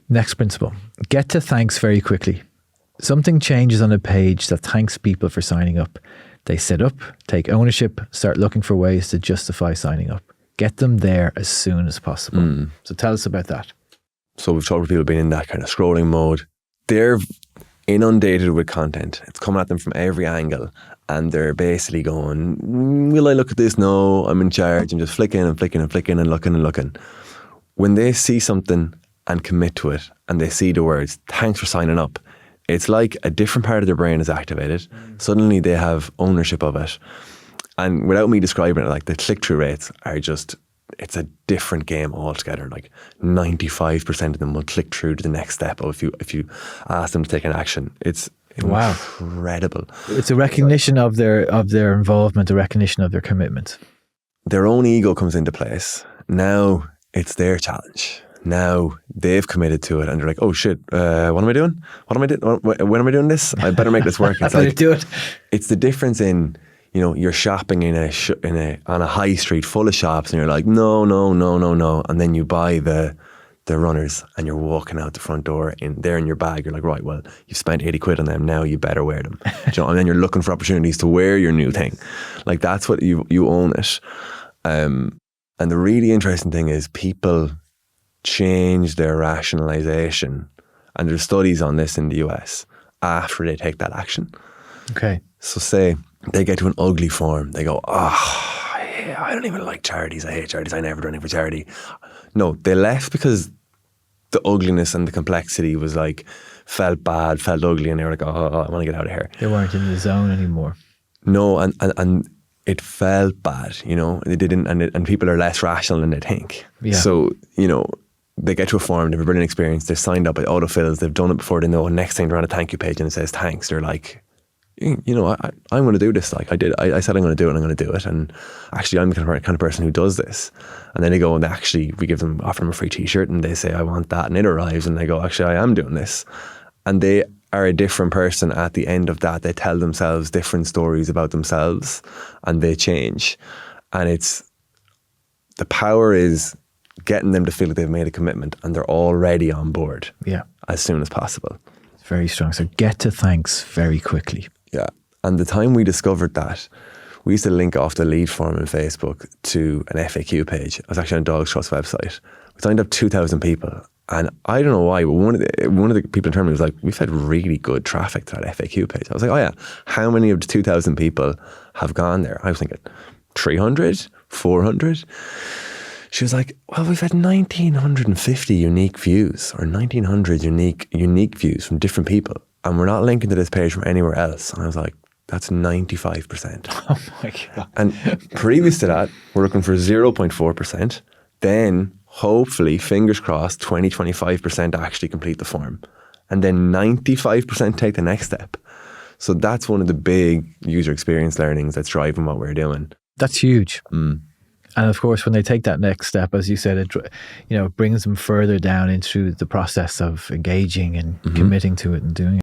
Next principle, get to thanks very quickly. Something changes on a page that thanks people for signing up. They sit up, take ownership, start looking for ways to justify signing up. Get them there as soon as possible. So tell us about that. So we've talked about people being in that kind of scrolling mode. They're inundated with content. It's coming at them from every angle. And they're basically going, will I look at this? No, I'm in charge. And just flicking and flicking and flicking and looking and looking. When they see something and commit to it, and they see the words, thanks for signing up, it's like a different part of their brain is activated. Suddenly they have ownership of it. And without me describing it, like the click-through rates are just, it's a different game altogether. Like 95% of them will click through to the next step if you ask them to take an action. It's incredible. It's a recognition of their involvement, a recognition of their commitment. Their own ego comes into place. Now it's their challenge. Now they've committed to it and they're like, oh shit, what am I doing? What am I doing? When am I doing this? I better make this work. It's I better do it. It's the difference in, you're shopping on a high street full of shops and you're like, no. And then you buy the runners and you're walking out the front door they're in your bag. You're like, right, well, you've spent 80 quid on them. Now you better wear them. And then you're looking for opportunities to wear your new thing. Like that's what you own it. And the really interesting thing is people change their rationalization, and there's studies on this in the US, after they take that action. Okay. So say they get to an ugly form, they go, I don't even like charities, I hate charities, I never do anything for charity. No, they left because the ugliness and the complexity was like, felt bad, felt ugly, and they were like, I want to get out of here. They weren't in the zone anymore. No, and it felt bad, they didn't, and people are less rational than they think. Yeah. So, they get to a forum, they have a brilliant experience, they're signed up, it autofills, they've done it before, they know next thing they're on a thank you page and it says thanks. They're like, I'm going to do this. Like I said I'm going to do it and I'm going to do it. And actually I'm the kind of person who does this. And then they go and we offer them a free t-shirt and they say, I want that. And it arrives and they go, actually I am doing this. And they are a different person at the end of that. They tell themselves different stories about themselves and they change. And the power is getting them to feel that they've made a commitment and they're already on board as soon as possible. Very strong. So get to thanks very quickly. Yeah. And the time we discovered that, we used to link off the lead form in Facebook to an FAQ page. I was actually on Dogs Trust website. We signed up 2,000 people. And I don't know why, but one of the people internally was like, we've had really good traffic to that FAQ page. I was like, oh yeah, how many of the 2,000 people have gone there? I was thinking 300, 400. She was like, well, we've had 1,950 unique views or 1,900 unique views from different people. And we're not linking to this page from anywhere else. And I was like, that's 95%. Oh my God. And previous to that, we're looking for 0.4%. Then hopefully, fingers crossed, 25% actually complete the form. And then 95% take the next step. So that's one of the big user experience learnings that's driving what we're doing. That's huge. And of course, when they take that next step, as you said, it brings them further down into the process of engaging and committing to it and doing it.